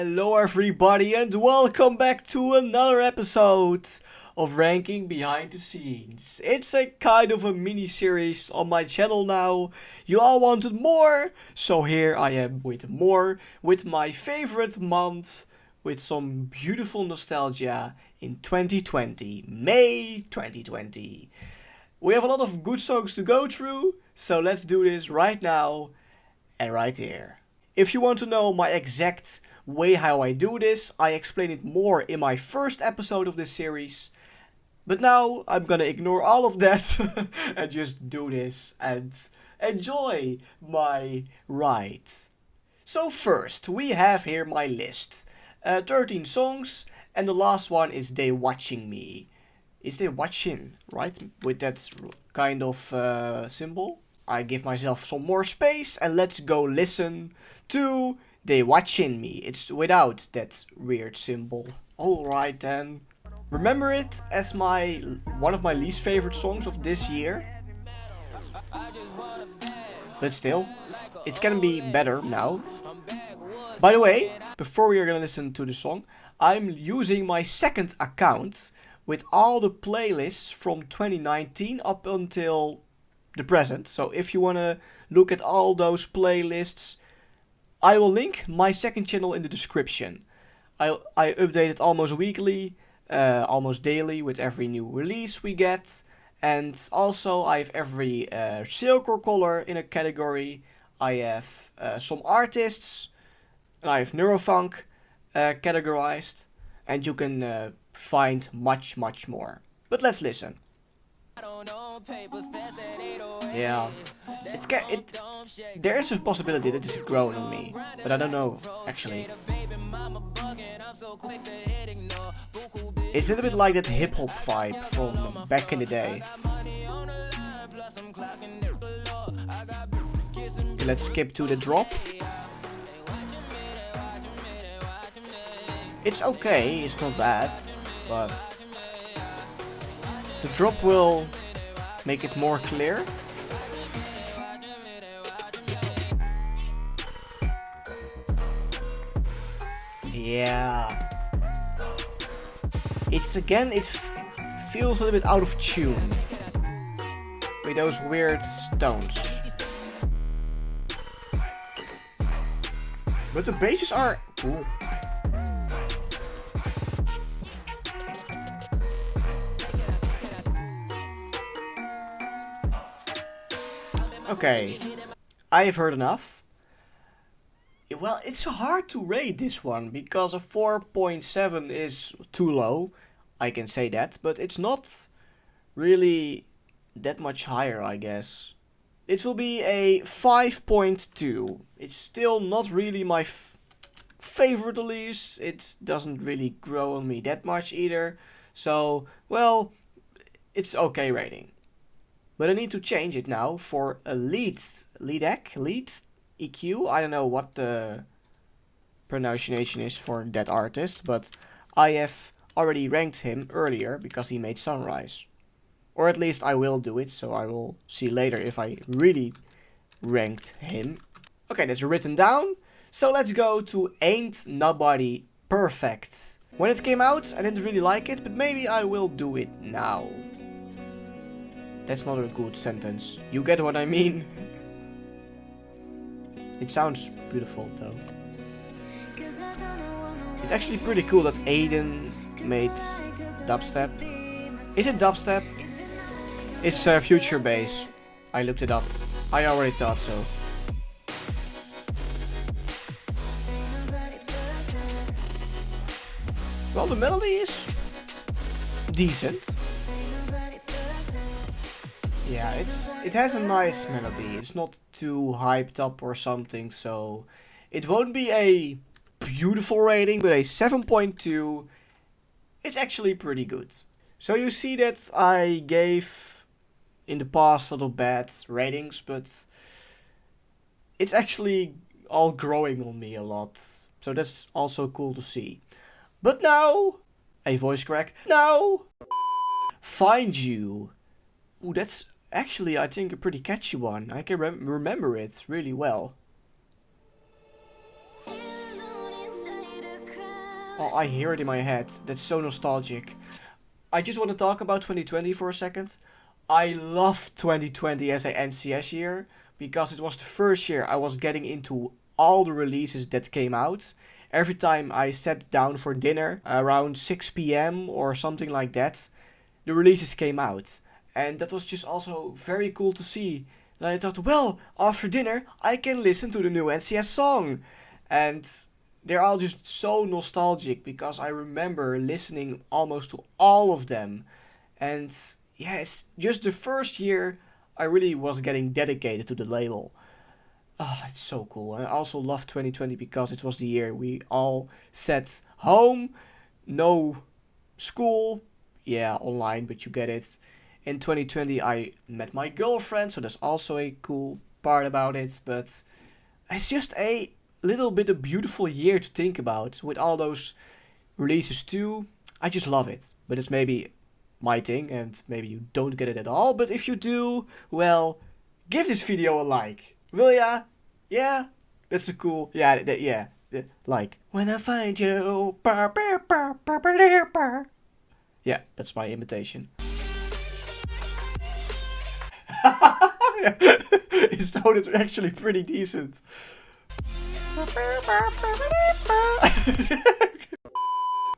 Hello everybody and welcome back to another episode of Ranking Behind the Scenes. It's a kind of a mini series on my channel now. You all wanted more, so here I am with more, with my favorite month, with some beautiful nostalgia in 2020, May 2020. We have a lot of good songs to go through, so let's do this right now and right here. If you want to know my exact way how I do this, I explain it more in my first episode of this series. But now I'm gonna ignore all of that and just do this and enjoy my ride. So first, we have here my list. 13 songs, and the last one is They Watching Me. Is they watching, right? With that kind of symbol. I give myself some more space and let's go listen to They Watching Me. It's without that weird symbol. Alright then. Remember it as one of my least favorite songs of this year. But still, it can be better now. By the way, before we are gonna listen to the song, I'm using my second account with all the playlists from 2019 up until the present. So if you want to look at all those playlists, I will link my second channel in the description. I update it almost weekly, almost daily with every new release we get. And also I have every circle color in a category. I have some artists, and I have neurofunk categorized. And you can find much more. But let's listen. Yeah, there is a possibility that it's growing on me, but I don't know, actually. It's a little bit like that hip-hop vibe from back in the day. Okay, let's skip to the drop. It's okay, it's not bad, but the drop will make it more clear. Yeah. It feels a little bit out of tune with those weird tones. But the basses are cool. Okay, I have heard enough. Well, it's hard to rate this one because a 4.7 is too low. I can say that, but it's not really that much higher, I guess. It will be a 5.2. It's still not really my favorite release. It doesn't really grow on me that much either. So, well, it's okay rating. But I need to change it now for a lead EQ. I don't know what the pronunciation is for that artist, but I have already ranked him earlier because he made Sunrise. Or at least I will do it, so I will see later if I really ranked him. Okay, that's written down. So let's go to Ain't Nobody Perfect. When it came out, I didn't really like it, but maybe I will do it now. That's not a good sentence. You get what I mean? It sounds beautiful though. It's actually pretty cool that Aiden made dubstep. Is it dubstep? It's future bass. I looked it up. I already thought so. Well, the melody is decent. Yeah, it has a nice melody. It's not too hyped up or something, so it won't be a beautiful rating, but a 7.2. It's actually pretty good. So you see that I gave in the past a little bad ratings, but it's actually all growing on me a lot. So that's also cool to see. But now, a voice crack. Now, Find You. Ooh, that's actually, I think, a pretty catchy one. I can remember it really well. Oh, I hear it in my head. That's so nostalgic. I just want to talk about 2020 for a second. I loved 2020 as an NCS year because it was the first year I was getting into all the releases that came out. Every time I sat down for dinner around 6 p.m. or something like that, the releases came out. And that was just also very cool to see. And I thought, well, after dinner, I can listen to the new NCS song. And they're all just so nostalgic because I remember listening almost to all of them. And yeah, it's just the first year I really was getting dedicated to the label. Ah, it's so cool. I also love 2020 because it was the year we all sat home, no school, yeah, online, but you get it. In 2020, I met my girlfriend, so that's also a cool part about it. But it's just a little bit a beautiful year to think about with all those releases too. I just love it. But it's maybe my thing, and maybe you don't get it at all. But if you do, well, give this video a like. Will ya? Yeah? That's a cool... Yeah, yeah. Like. When I find you... Yeah, that's my imitation. It sounded actually pretty decent.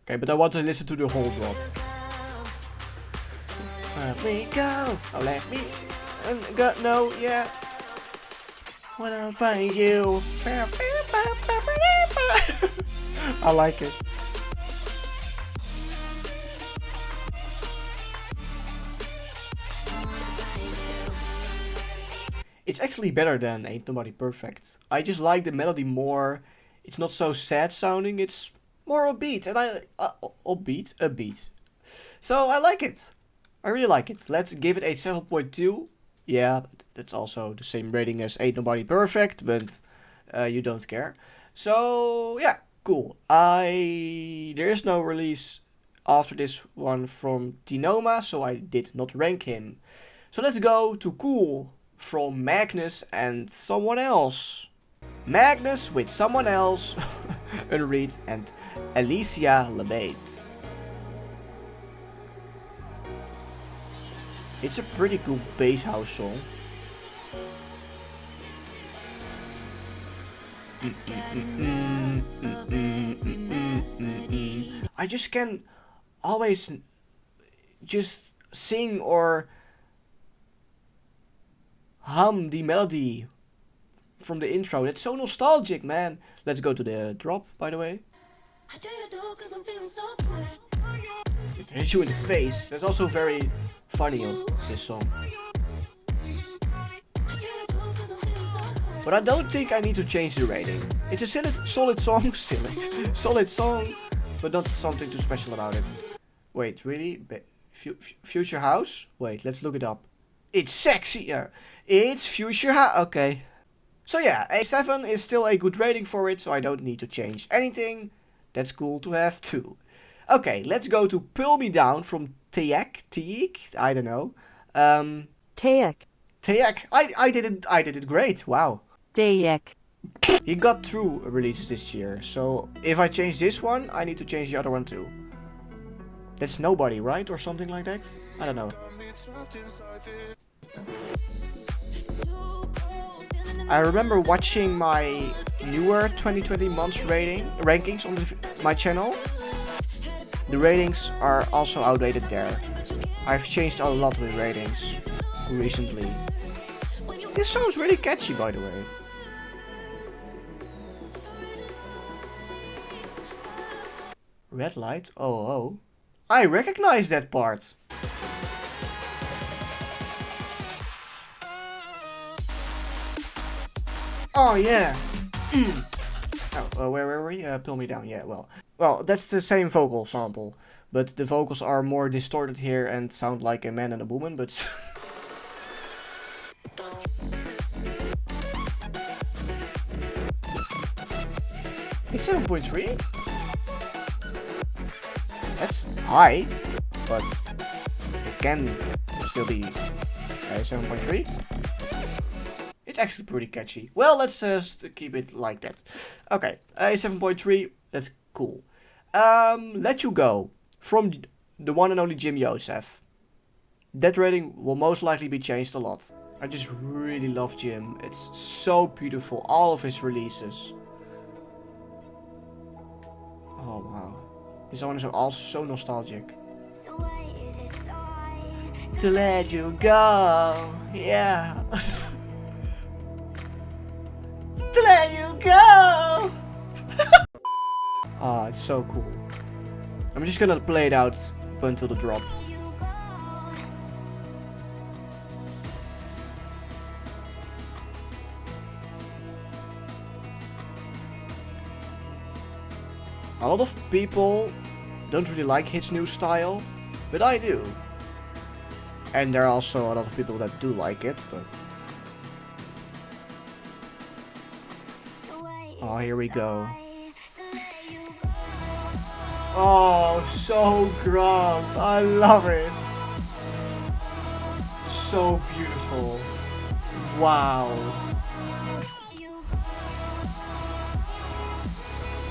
Okay, but I want to listen to the whole drop. Let me go. Oh, let me go. No, yeah. When I find you. I like it. It's actually better than Ain't Nobody Perfect. I just like the melody more. It's not so sad sounding, it's more upbeat. And upbeat. So I like it. I really like it. Let's give it a 7.2. Yeah, that's also the same rating as Ain't Nobody Perfect, but you don't care. So yeah, cool. There is no release after this one from Dinoma, so I did not rank him. So let's go to Cool from Magnus and someone else. Magnus with someone else, Unread, and Alicia Lebate. It's a pretty cool bass house song. I just can always just sing or hum the melody from the intro. That's so nostalgic, man. Let's go to the drop, by the way. It hits you in the face. That's also very funny of this song. But I don't think I need to change the rating. It's a solid song, solid song, but not something too special about it. Wait, really? Future House? Wait, let's look it up. It's sexy. Yeah. It's Future House. Okay. So yeah, a 7 is still a good rating for it, so I don't need to change anything. That's cool to have too. Okay, let's go to Pull Me Down from Teak. I don't know. Teak. I did it great. Wow. Teak. He got 2 releases this year, so if I change this one, I need to change the other one too. That's Nobody, right? Or something like that? I don't know. I remember watching my newer 2020 months rankings on my channel. The ratings are also outdated there. I've changed a lot with ratings recently. This song's really catchy, by the way. Red light? Oh. I recognize that part. Oh yeah. Oh, where were we? Pull Me Down. Yeah, well, that's the same vocal sample, but the vocals are more distorted here and sound like a man and a woman. But it's 7.3. That's high, but it can still be 7.3. It's actually pretty catchy. Well, let's just keep it like that. Okay, 7.3, that's cool. Let You Go from the one and only Jim Joseph. That rating will most likely be changed a lot. I just really love Jim. It's so beautiful, all of his releases. Oh wow. This one is also so nostalgic. To let you go, yeah. To let you go. Ah, it's so cool. I'm just gonna play it out up until the drop. A lot of people don't really like his new style, but I do. And there are also a lot of people that do like it, but... Oh, here we go. Oh, so grand. I love it. So beautiful. Wow.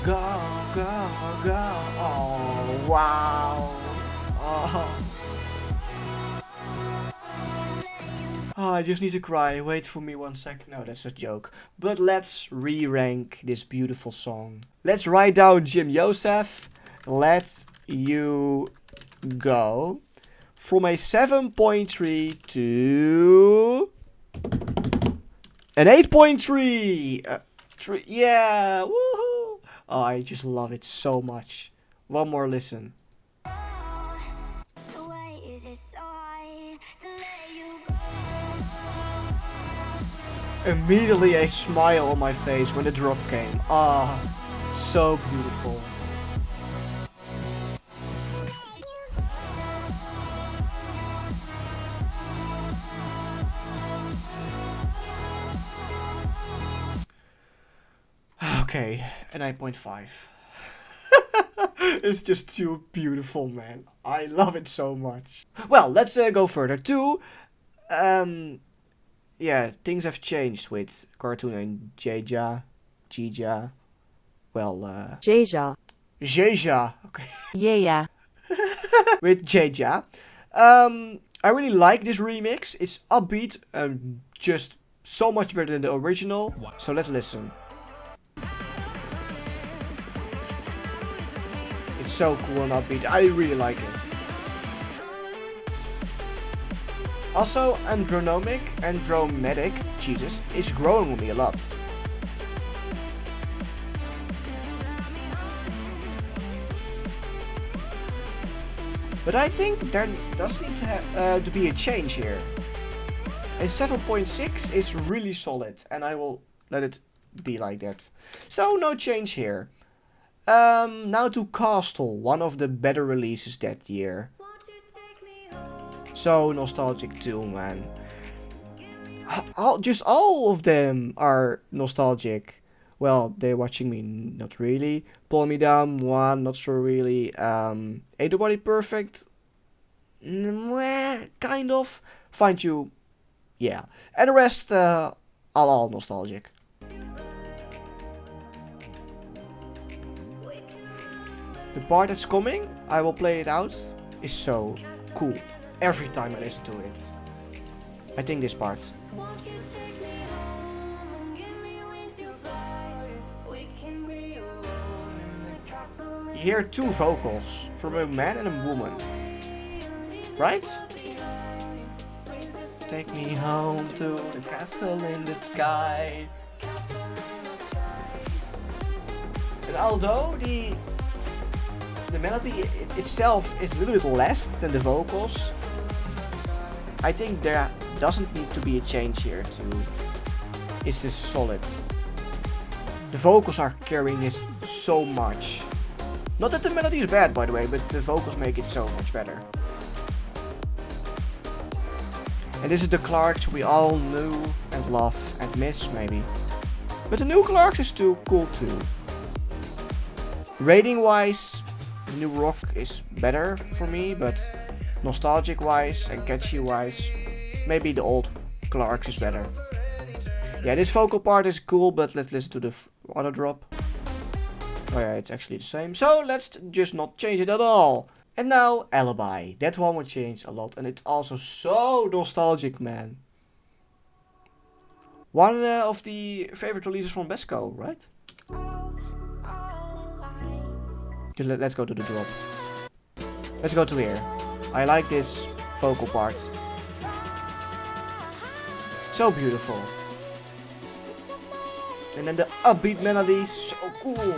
Go, go, go. Oh, wow. Oh. Oh, I just need to cry. Wait for me 1 second. No, that's a joke. But let's re-rank this beautiful song. Let's write down Jim Joseph. Let You Go. From a 7.3 to an 8.3. Yeah, woohoo! Oh, I just love it so much. One more listen. Immediately a smile on my face when the drop came. Ah, so beautiful. Okay, an 8.5. It's just too beautiful, man. I love it so much. Well, let's go further too. Yeah, things have changed with cartoon and Jija. Well, Jeja. Okay. Yeah. With Jeja. I really like this remix. It's upbeat and just so much better than the original. So let's listen. It's so cool and upbeat. I really like it. Also, Andromatic, Jesus, is growing on me a lot. But I think there does need to be a change here. A 7.6 is really solid, and I will let it be like that. So no change here. Now to Castle, one of the better releases that year. So nostalgic too, man. Just all of them are nostalgic. Well, they're watching me, not really. Pull Me Down, one, not so really. Ain't Nobody Perfect? Kind of. Find You, yeah. And the rest, all nostalgic. The part that's coming, I will play it out, is so cool. Every time I listen to it. I think this part. You hear two vocals from a man and a woman. Right? Take me home to the castle in the sky. And although the melody itself is a little bit less than the vocals, I think there doesn't need to be a change here to... It's just solid. The vocals are carrying this so much. Not that the melody is bad, by the way, but the vocals make it so much better. And this is the Clarks we all knew and love and miss, maybe. But the new Clarks is too cool too. Rating wise, New Rock is better for me, but nostalgic wise and catchy wise, maybe the old Clarks is better. Yeah, this vocal part is cool, but let's listen to the other drop. Oh yeah, it's actually the same. So let's just not change it at all. And now Alibi. That one will change a lot. And it's also so nostalgic, man. One of the favorite releases from Besco, right? Okay, let's go to the drop. Let's go to here. I like this vocal part. So beautiful. And then the upbeat melody, so cool.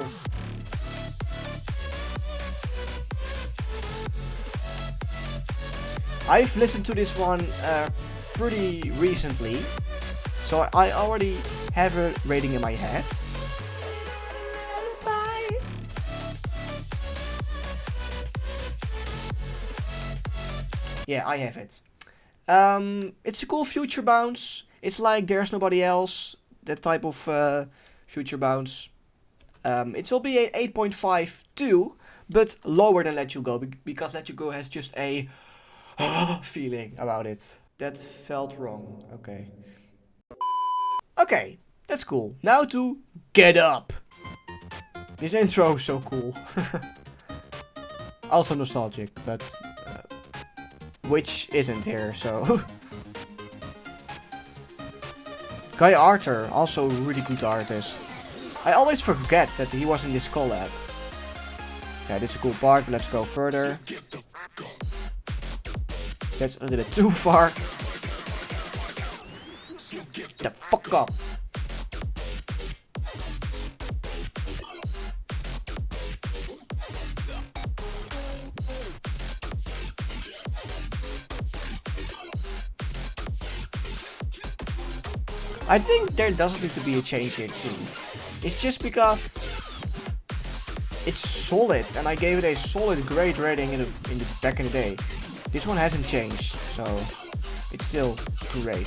I've listened to this one pretty recently, so I already have a rating in my head. Yeah, I have it. It's a cool future bounce. It's like There's Nobody Else, that type of future bounce. It will be an 8.5 too, but lower than Let You Go, because Let You Go has just a feeling about it. That felt wrong. Okay. Okay, that's cool. Now to Get Up. This intro is so cool. Also nostalgic, but which isn't here, so. Guy Arthur, also a really good artist. I always forget that he was in this collab. Yeah, that's a cool part, but let's go further. That's a little bit too far. The fuck up. I think there doesn't need to be a change here too. It's just because it's solid, and I gave it a solid great rating in the back in the day. This one hasn't changed, so it's still great.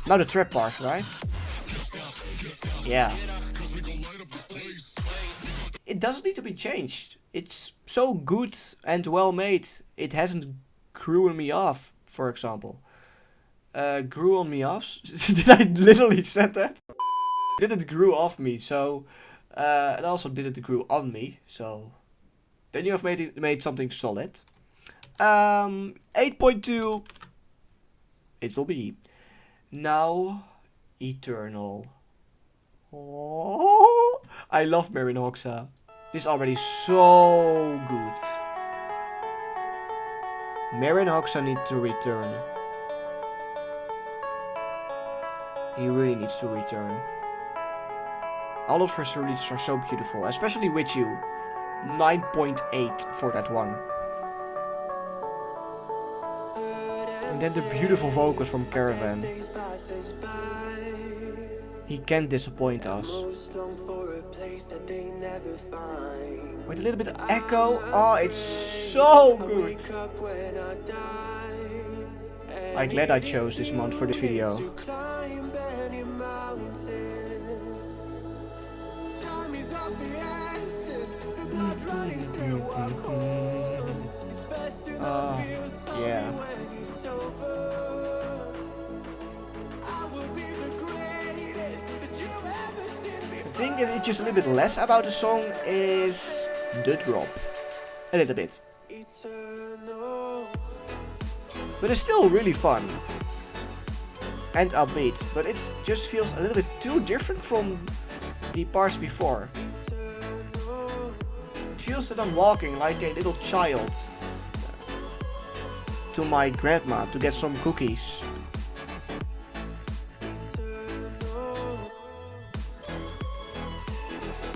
Now the trap part, right? Yeah. It doesn't need to be changed. It's so good and well made. It hasn't grew me off, for example. Grew on me off? Did I literally said that? Did it grew off me, so and also did it grew on me, so then you have made something solid. 8.2 it will be. Now Eternal. Oh, I love Marin Hoxa. This is already so good. Marin Hoxa needs to return. He really needs to return. All of his releases are so beautiful, especially With You. 9.8 for that one. And then the beautiful vocals from Caravan. He can't disappoint us. With a little bit of echo. Oh, it's so good. I'm glad I chose this month for this video. Yeah. The thing that is just a little bit less about the song is the drop. A little bit. But it's still really fun. And upbeat. But it just feels a little bit too different from the parts before. It feels that I'm walking like a little child to my grandma to get some cookies.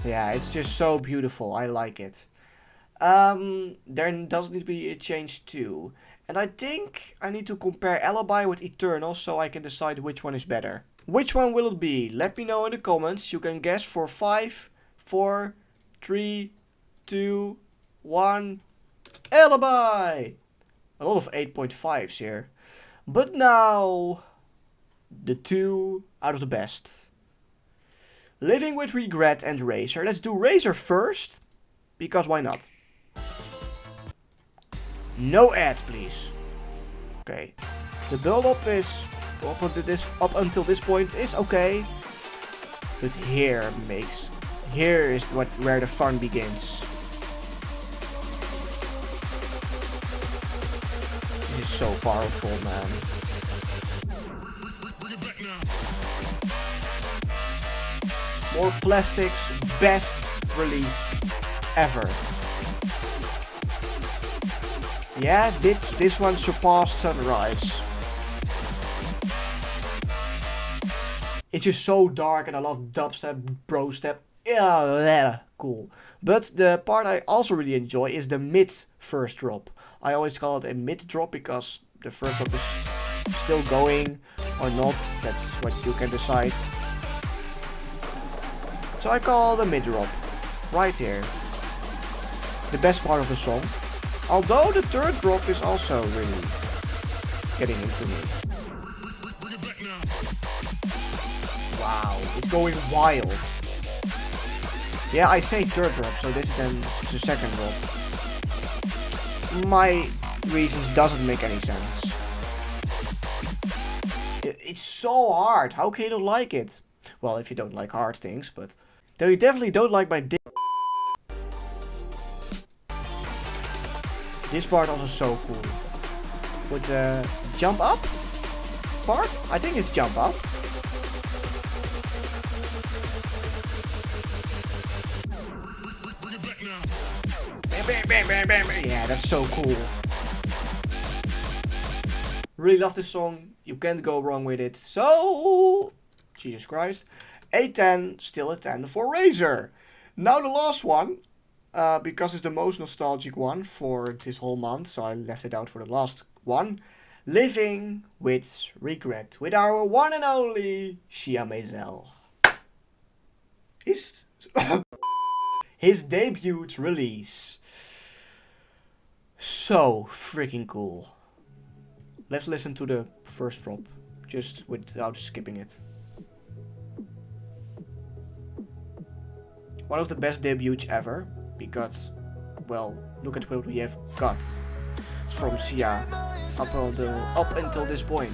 Yeah, it's just so beautiful. I like it. There does need to be a change too. And I think I need to compare Alibi with Eternal so I can decide which one is better. Which one will it be? Let me know in the comments. You can guess for 5, 4, 3, 2, 1. Alibi! A lot of 8.5s here. But now, the 2 out of the best. Living with Regret and Razor. Let's do Razor first, because why not? No ad, please. Okay. The build-up is up until this point is okay, but here makes here is where the fun begins. This is so powerful, man. More plastics, best release ever. Yeah, this one surpassed Sunrise. It's just so dark and I love dubstep, brostep. Yeah, cool. But the part I also really enjoy is the mid first drop. I always call it a mid drop because the first drop is still going or not. That's what you can decide. So I call it a mid drop. Right here. The best part of the song. Although the third drop is also really getting into me. Wow, it's going wild. Yeah, I say third drop, so this is then the second drop. My reasons doesn't make any sense. It's so hard, how can you not like it? Well, if you don't like hard things, but... Though you definitely don't like my dick. This part also so cool. With the jump up part? I think it's jump up. Yeah, that's so cool. Really love this song. You can't go wrong with it. So, Jesus Christ. A 10, still a 10 for Razor. Now the last one. Because it's the most nostalgic one for this whole month, so I left it out for the last one. Living with Regret, with our one and only Shia Mazel. His debut release. So freaking cool. Let's listen to the first drop, just without skipping it. One of the best debuts ever. Because, well, look at what we have got from Sia up until this point.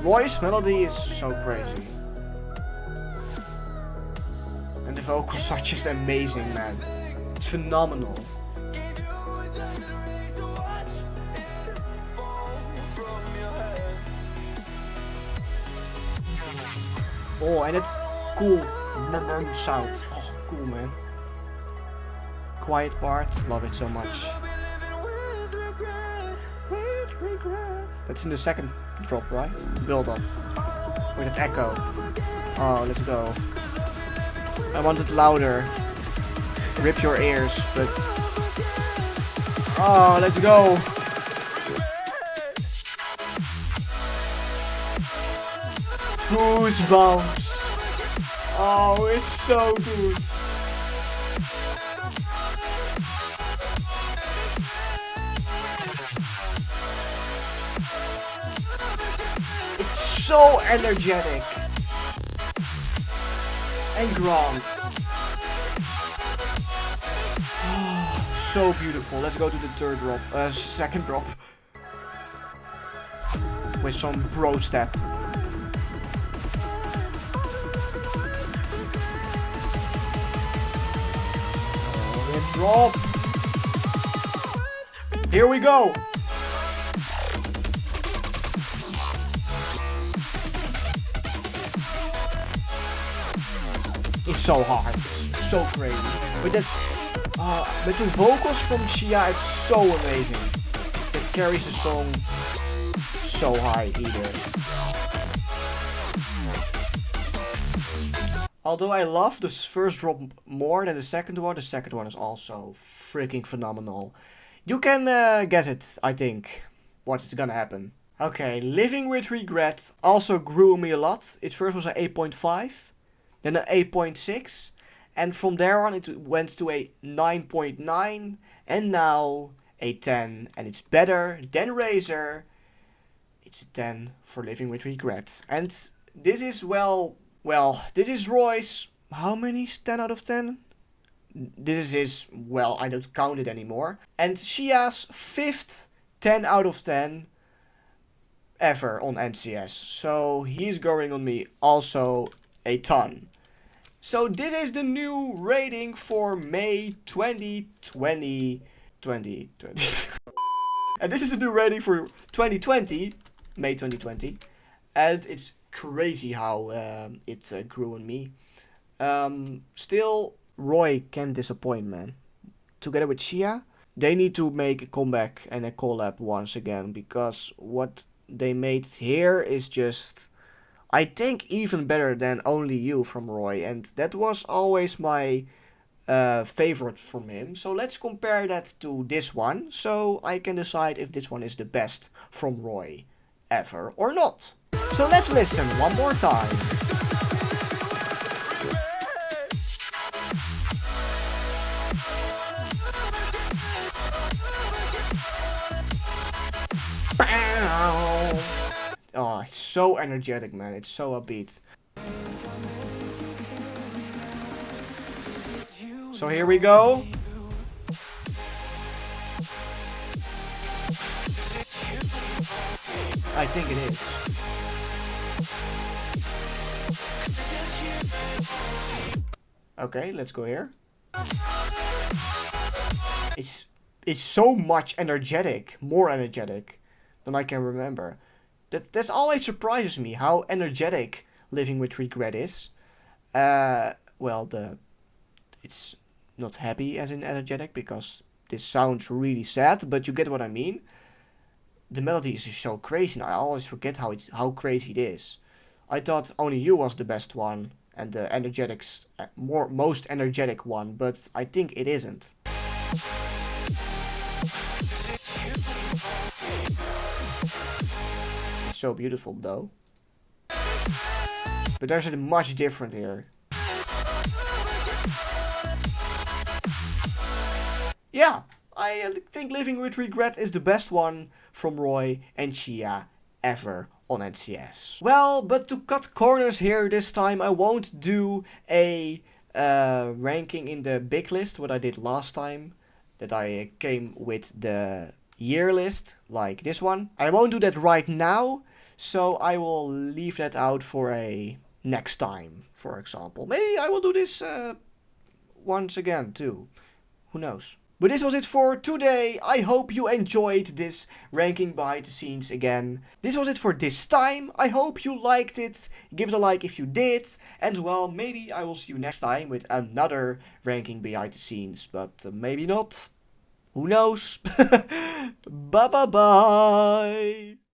Roy's melody is so crazy. And the vocals are just amazing, man. It's phenomenal. Oh, and it's cool sound. Oh, cool, man. Quiet part, love it so much. With regret. That's in the second drop, right? Build up. With an echo. Oh, let's go. I want it louder. Rip your ears, but... Oh, let's go. Goosebumps. Oh, it's so good. It's so energetic. And grand. Oh, so beautiful. Let's go to the third drop. Second drop. With some bro step. Drop. Here we go. It's so hard. It's so crazy. But that's with the vocals from Shia, it's so amazing. It carries the song so high either. Although I love this first drop more than the second one is also freaking phenomenal. You can guess it, I think, what's gonna happen. Okay, Living with Regret also grew me a lot. It first was an 8.5, then an 8.6, and from there on it went to a 9.9, and now a 10. And it's better than Razor. It's a 10 for Living with Regret. And this is, well, this is Roy's, how many 10 out of 10? This is, well, I don't count it anymore. And Shia's 5th 10 out of 10. ever on NCS. So he's going on me also a ton. So this is the new rating for May 2020. And this is the new rating for 2020, May 2020. And it's crazy how it grew on me. Still, Roy can disappoint, man. Together with Shia, they need to make a comeback and a collab once again, because what they made here is just, I think, even better than Only You from Roy, and that was always my favorite from him. So let's compare that to this one, so I can decide if this one is the best from Roy ever or not. So let's listen one more time. Oh, it's so energetic, man. It's so upbeat. So here we go. I think it is. Okay, let's go here. It's so much energetic, more energetic than I can remember. That always surprises me, how energetic Living with Regret is. Well, it's not happy as in energetic, because this sounds really sad, but you get what I mean. The melody is just so crazy, and I always forget how crazy it is. I thought Only You was the best one, and the energetics, most energetic one, but I think it isn't. It's so beautiful though. But there's a much different here. Yeah, I think Living with Regret is the best one from Roy and Shia ever on NCS. Well, but to cut corners here this time, I won't do a ranking in the big list, what I did last time, that I came with the year list, like this one. I won't do that right now, so I will leave that out for a next time, for example. Maybe I will do this once again too. Who knows? But this was it for today. I hope you enjoyed this ranking behind the scenes again. This was it for this time. I hope you liked it. Give it a like if you did. And well, maybe I will see you next time with another ranking behind the scenes. But maybe not. Who knows? Bye bye bye.